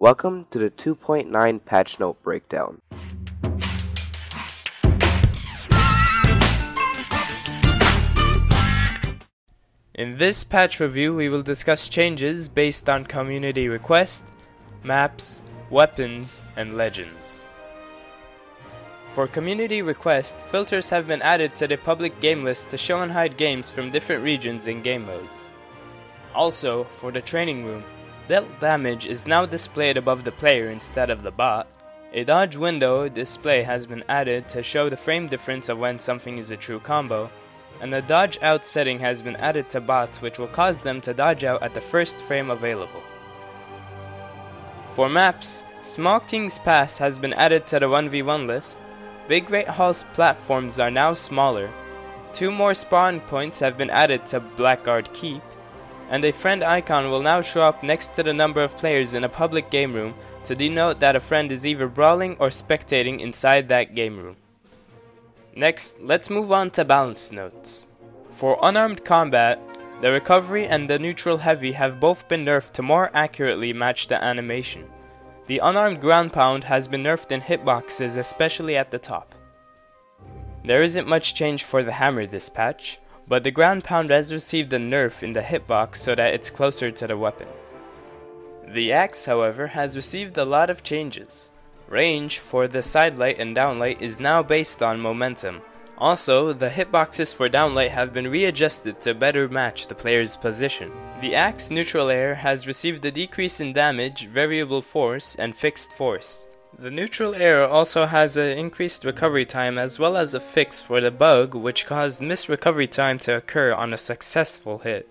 Welcome to the 2.9 patch note breakdown. In this patch review, we will discuss changes based on community request, maps, weapons, and legends. For community request, filters have been added to the public game list to show and hide games from different regions and game modes. Also, for the training room, dealt damage is now displayed above the player instead of the bot. A dodge window display has been added to show the frame difference of when something is a true combo, and the dodge out setting has been added to bots, which will cause them to dodge out at the first frame available. For maps, Small King's Pass has been added to the 1v1 list. Big Great Hall's platforms are now smaller. 2 more spawn points have been added to Blackguard Keep, and a friend icon will now show up next to the number of players in a public game room to denote that a friend is either brawling or spectating inside that game room. Next, let's move on to balance notes. For unarmed combat, the recovery and the neutral heavy have both been nerfed to more accurately match the animation. The unarmed ground pound has been nerfed in hitboxes, especially at the top. There isn't much change for the hammer this patch, but the ground pound has received a nerf in the hitbox so that it's closer to the weapon. The axe, however, has received a lot of changes. Range for the sidelight and downlight is now based on momentum. Also, the hitboxes for downlight have been readjusted to better match the player's position. The axe neutral air has received a decrease in damage, variable force, and fixed force. The neutral air also has an increased recovery time as well as a fix for the bug which caused missed recovery time to occur on a successful hit.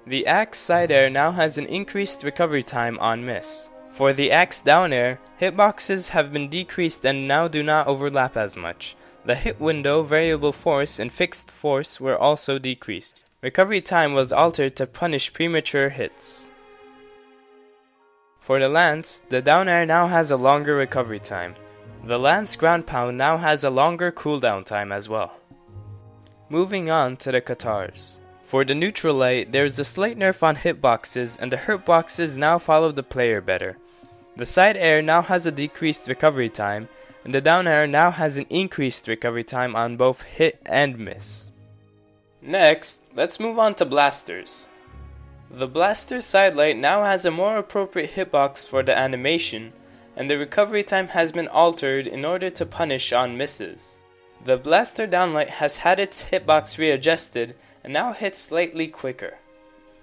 The axe side air now has an increased recovery time on miss. For the axe down air, hitboxes have been decreased and now do not overlap as much. The hit window, variable force, and fixed force were also decreased. Recovery time was altered to punish premature hits. For the lance, the down air now has a longer recovery time. The lance ground pound now has a longer cooldown time as well. Moving on to the katars. For the neutral light, there is a slight nerf on hitboxes and the hurt boxes now follow the player better. The side air now has a decreased recovery time, and the down air now has an increased recovery time on both hit and miss. Next, let's move on to blasters. The blaster sidelight now has a more appropriate hitbox for the animation, and the recovery time has been altered in order to punish on misses. The blaster downlight has had its hitbox readjusted and now hits slightly quicker.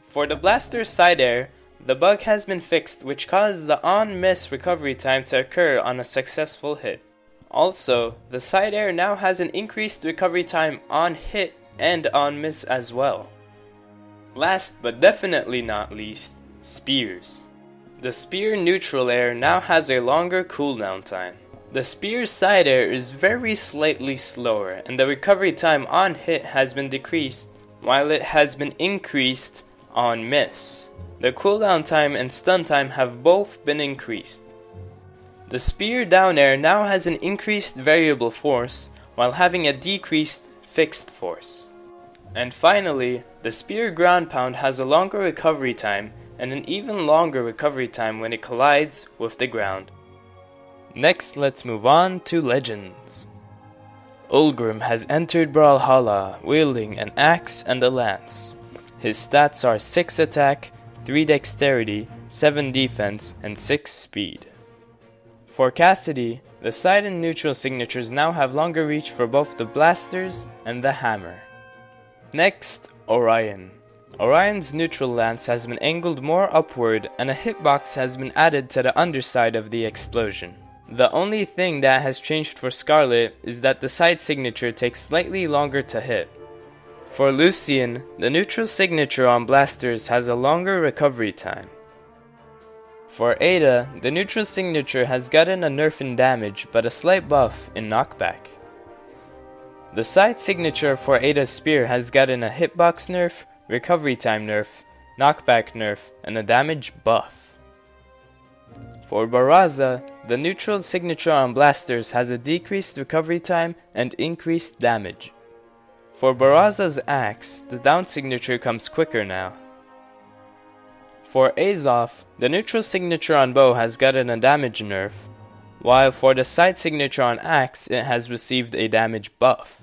For the blaster side air, the bug has been fixed which caused the on-miss recovery time to occur on a successful hit. Also, the side air now has an increased recovery time on hit and on miss as well. Last but definitely not least, spears. The spear neutral air now has a longer cooldown time. The spear side air is very slightly slower and the recovery time on hit has been decreased while it has been increased on miss. The cooldown time and stun time have both been increased. The spear down air now has an increased variable force while having a decreased fixed force. And finally, the spear ground pound has a longer recovery time and an even longer recovery time when it collides with the ground. Next, let's move on to legends. Ulgrim has entered Brawlhalla wielding an axe and a lance. His stats are 6 attack, 3 dexterity, 7 defense, and 6 speed. For Cassidy, the side and neutral signatures now have longer reach for both the blasters and the hammer. Next, Orion. Orion's neutral lance has been angled more upward and a hitbox has been added to the underside of the explosion. The only thing that has changed for Scarlet is that the side signature takes slightly longer to hit. For Lucian, the neutral signature on blasters has a longer recovery time. For Ada, the neutral signature has gotten a nerf in damage but a slight buff in knockback. The side signature for Ada's spear has gotten a hitbox nerf, recovery time nerf, knockback nerf, and a damage buff. For Barraza, the neutral signature on blasters has a decreased recovery time and increased damage. For Barraza's axe, the down signature comes quicker now. For Azoth, the neutral signature on bow has gotten a damage nerf, while for the side signature on axe it has received a damage buff.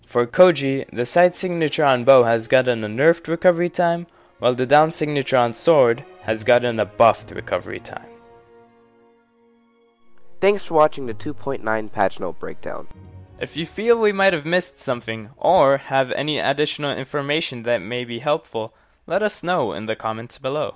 For Koji, the side signature on bow has gotten a nerfed recovery time, while the down signature on sword has gotten a buffed recovery time. Thanks for watching the 2.9 patch note breakdown. If you feel we might have missed something, or have any additional information that may be helpful, let us know in the comments below.